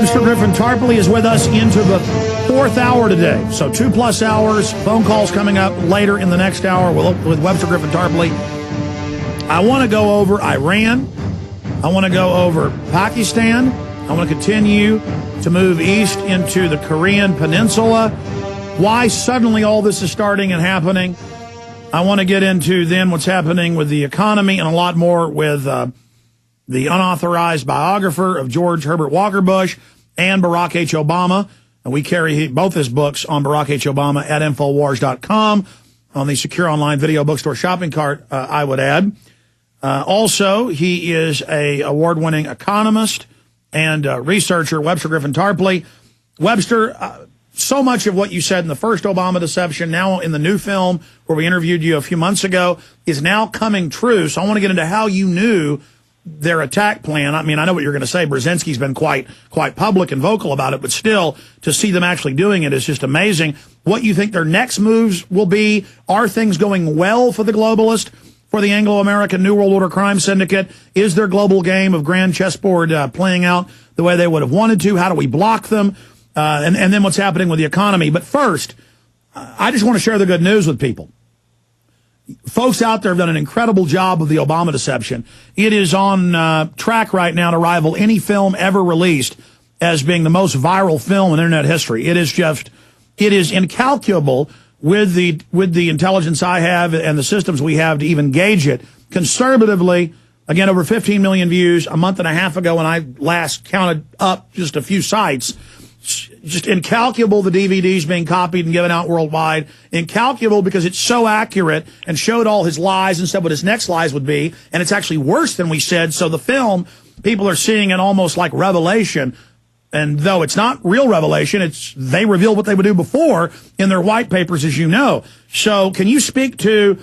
Webster Tarpley is with us into the fourth hour today. So 2+ hours, phone calls coming up later in the next hour with Webster Tarpley. I want to go over Iran. I want to go over Pakistan. I want to continue to move east into the Korean Peninsula. Why suddenly all this is starting and happening. I want to get into then what's happening with the economy and a lot more with the unauthorized biographer of George Herbert Walker Bush and Barack H. Obama. And we carry both his books on Barack H. Obama at Infowars.com on the secure online video bookstore shopping cart, I would add. Also, he is a award-winning economist and researcher, Webster Tarpley. Webster, so much of what you said in the first Obama deception, now in the new film where we interviewed you a few months ago, is now coming true. So I want to get into how you knew their attack plan. I mean, I know what you're going to say. Brzezinski's been quite public and vocal about it, but still, to see them actually doing it is just amazing. What you think their next moves will be? Are things going well for the globalist, for the Anglo-American New World Order crime syndicate? Is their global game of grand chessboard playing out the way they would have wanted to? How do we block them? And then what's happening with the economy? But first, I just want to share the good news with people. Folks out there have done an incredible job of the Obama deception. It is on track right now to rival any film ever released as being the most viral film in internet history. It is incalculable with the intelligence I have and the systems we have to even gauge it. Conservatively, again, over 15 million views a month and a half ago when I last counted up just a few sites. Just incalculable, the DVDs being copied and given out worldwide. Incalculable because it's so accurate and showed all his lies and said what his next lies would be. And it's actually worse than we said. So the film, people are seeing it almost like revelation. And though it's not real revelation, they reveal what they would do before in their white papers, as you know. So can you speak to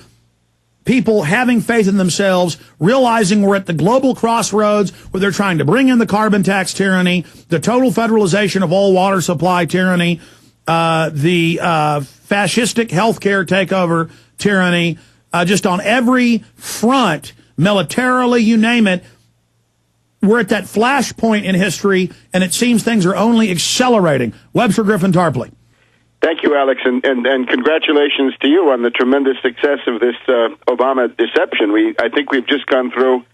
people having faith in themselves, realizing we're at the global crossroads where they're trying to bring in the carbon tax tyranny, the total federalization of all water supply tyranny, the fascistic healthcare takeover tyranny, just on every front, militarily, you name it. We're at that flashpoint in history, and it seems things are only accelerating. Webster Tarpley. Thank you, Alex, and congratulations to you on the tremendous success of this Obama deception. I think we've just gone through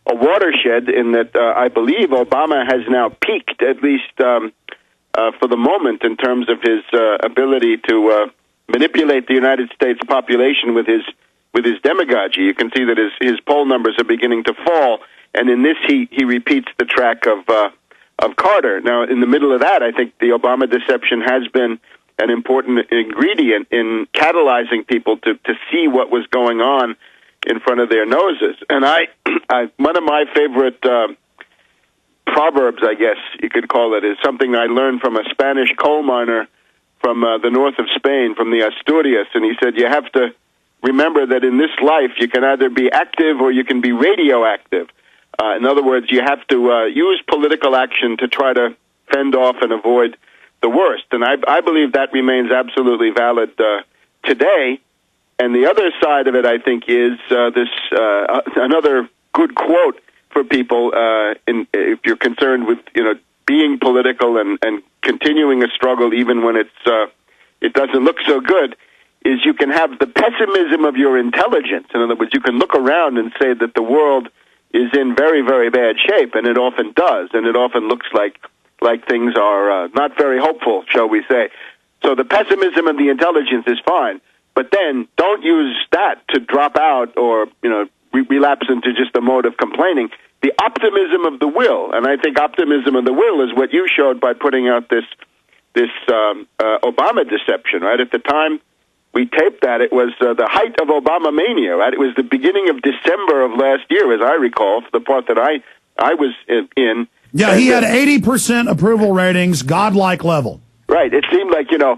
a watershed in that I believe Obama has now peaked, at least for the moment, in terms of his ability to manipulate the United States population with his demagogy. You can see that his poll numbers are beginning to fall, and in this he repeats the track of Carter. Now, in the middle of that, I think the Obama deception has been an important ingredient in catalyzing people to see what was going on in front of their noses. And one of my favorite proverbs, I guess you could call it, is something I learned from a Spanish coal miner from the north of Spain, from the Asturias. And he said, you have to remember that in this life you can either be active or you can be radioactive. In other words, you have to use political action to try to fend off and avoid the worst. And I believe that remains absolutely valid today. And the other side of it, I think, is another good quote for people if you're concerned with being political and continuing a struggle even when it doesn't look so good, is you can have the pessimism of your intelligence. In other words, you can look around and say that the world is in very, very bad shape, and it often does, and it often looks like things are not very hopeful, shall we say. So the pessimism of the intelligence is fine, but then don't use that to drop out or relapse into just a mode of complaining. The optimism of the will, and I think optimism of the will is what you showed by putting out this Obama deception, right? At the time we taped that, it was the height of Obama mania, right? It was the beginning of December of last year, as I recall, the part that I was in. Yeah, he had 80% approval ratings, godlike level. Right. It seemed like, a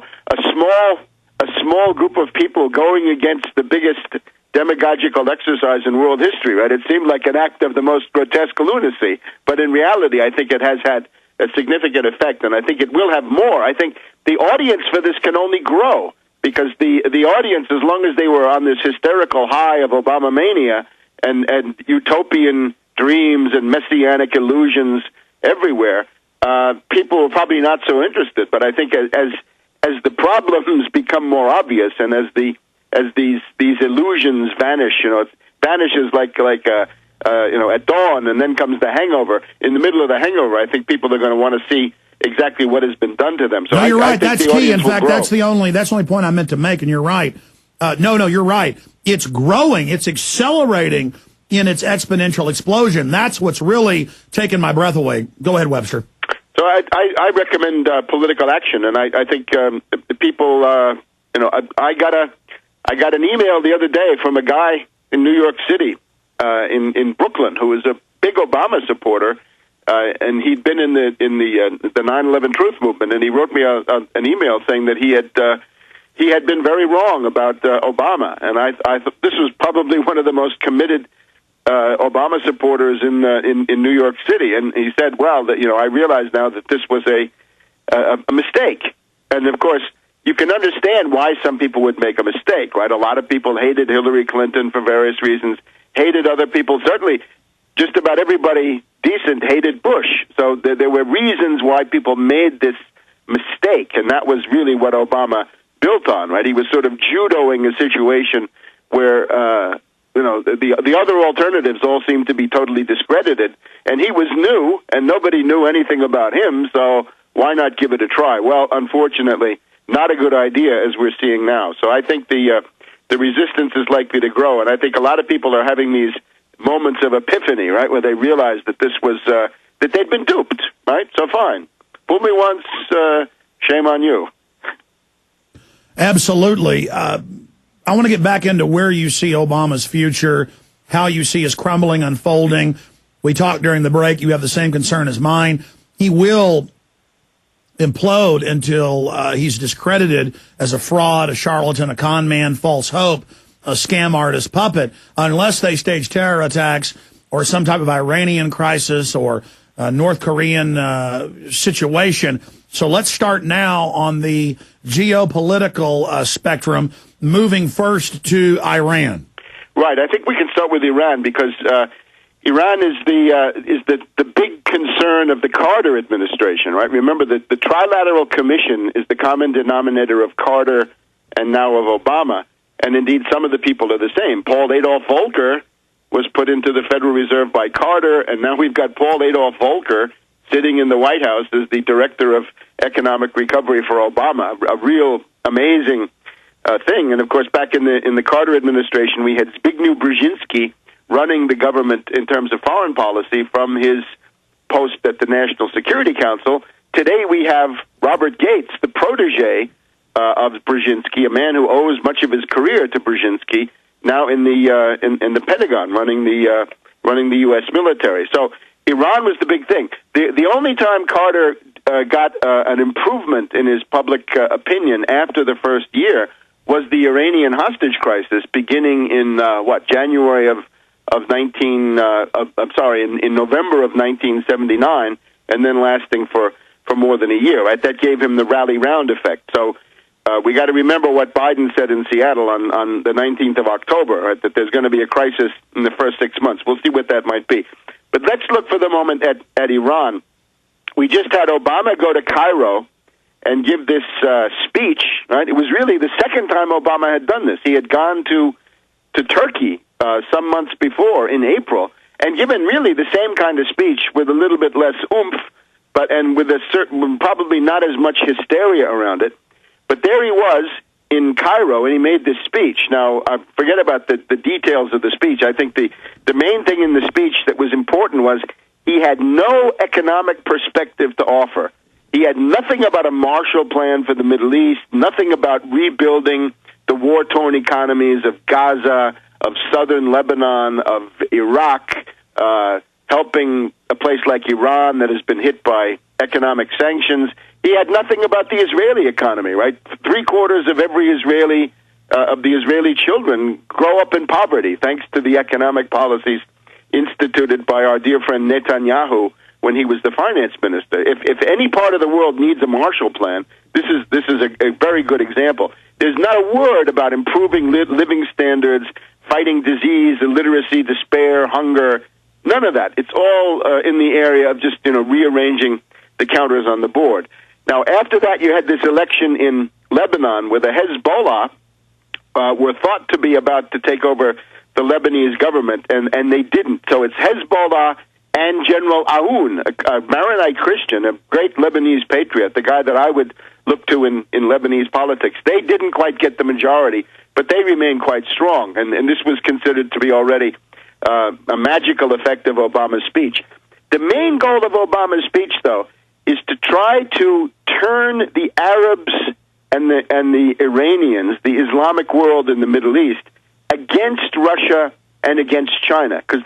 small group of people going against the biggest demagogical exercise in world history, right? It seemed like an act of the most grotesque lunacy. But in reality, I think it has had a significant effect, and I think it will have more. I think the audience for this can only grow because the audience, as long as they were on this hysterical high of Obama mania and utopian dreams and messianic illusions everywhere, people are probably not so interested. But I think as the problems become more obvious, and as these illusions vanish, it vanishes like at dawn, and then comes the hangover. In the middle of the hangover, I think people are going to want to see exactly what has been done to them. So no, you're right. I think that's key. In fact, that's the only point I meant to make, and you're right. No, you're right. It's growing. It's accelerating in its exponential explosion. That's what's really taken my breath away. Go ahead, Webster. So I recommend political action, and I think people. I got an email the other day from a guy in New York City, in Brooklyn, who is a big Obama supporter, and he'd been in the 9/11 Truth Movement, and he wrote me an email saying that he had been very wrong about Obama, and I thought this was probably one of the most committed Obama supporters in New York City, and he said, "Well, I realize now that this was a mistake," and of course, you can understand why some people would make a mistake, right? A lot of people hated Hillary Clinton for various reasons, hated other people. Certainly, just about everybody decent hated Bush. So there were reasons why people made this mistake, and that was really what Obama built on, right? He was sort of judoing a situation where the other alternatives all seemed to be totally discredited, and he was new, and nobody knew anything about him, so why not give it a try? Well, unfortunately, not a good idea, as we're seeing now. So I think the resistance is likely to grow, and I think a lot of people are having these moments of epiphany, right, where they realize that this was that they'd been duped, right? So fine, fool me once, shame on you. Absolutely. I want to get back into where you see Obama's future, how you see his crumbling unfolding. We talked during the break. You have the same concern as mine. He will implode until he's discredited as a fraud, a charlatan, a con man, false hope, a scam artist, puppet, unless they stage terror attacks or some type of Iranian crisis or North Korean situation. So let's start now on the geopolitical spectrum, moving first to Iran. Right. I think we can start with Iran because Iran is the big concern of the Carter administration, right? Remember that the Trilateral Commission is the common denominator of Carter and now of Obama, and indeed some of the people are the same. Paul Adolph Volcker was put into the Federal Reserve by Carter, and now we've got Paul Adolph Volcker sitting in the White House as the director of economic recovery for Obama. A real amazing thing. And of course, back in the Carter administration, we had Zbigniew Brzezinski running the government in terms of foreign policy from his post at the National Security Council. Today we have Robert Gates, the protege of Brzezinski, a man who owes much of his career to Brzezinski, now in the Pentagon, running the U.S. military. So Iran was the big thing. The only time Carter got an improvement in his public opinion after the first year was the Iranian hostage crisis, beginning in January in November of 1979, and then lasting for more than a year. Right, that gave him the rally round effect. So we got to remember what Biden said in Seattle on the 19th of October, right, that there's going to be a crisis in the first 6 months. We'll see what that might be. But let's look for the moment at Iran. We just had Obama go to Cairo and give this speech, right? It was really the second time Obama had done this. He had gone to Turkey some months before in April and given really the same kind of speech with a little bit less oomph, and with probably not as much hysteria around it. But there he was in Cairo, and he made this speech. Now, forget about the details of the speech. I think the main thing in the speech that was important was he had no economic perspective to offer. He had nothing about a Marshall Plan for the Middle East, nothing about rebuilding the war-torn economies of Gaza, of southern Lebanon, of Iraq, helping a place like Iran that has been hit by economic sanctions. He had nothing about the Israeli economy, right? 3/4 of every Israeli, of the Israeli children grow up in poverty, thanks to the economic policies instituted by our dear friend Netanyahu when he was the finance minister. If any part of the world needs a Marshall Plan, this is a very good example. There's not a word about improving living standards, fighting disease, illiteracy, despair, hunger, none of that. It's all in the area of just rearranging the counters on the board. Now, after that, you had this election in Lebanon where the Hezbollah were thought to be about to take over the Lebanese government, and they didn't. So it's Hezbollah and General Aoun, a Maronite Christian, a great Lebanese patriot, the guy that I would look to in Lebanese politics. They didn't quite get the majority, but they remain quite strong, and this was considered to be already a magical effect of Obama's speech. The main goal of Obama's speech, though, is to try to turn the Arabs and the Iranians, the Islamic world in the Middle East, against Russia and against China, because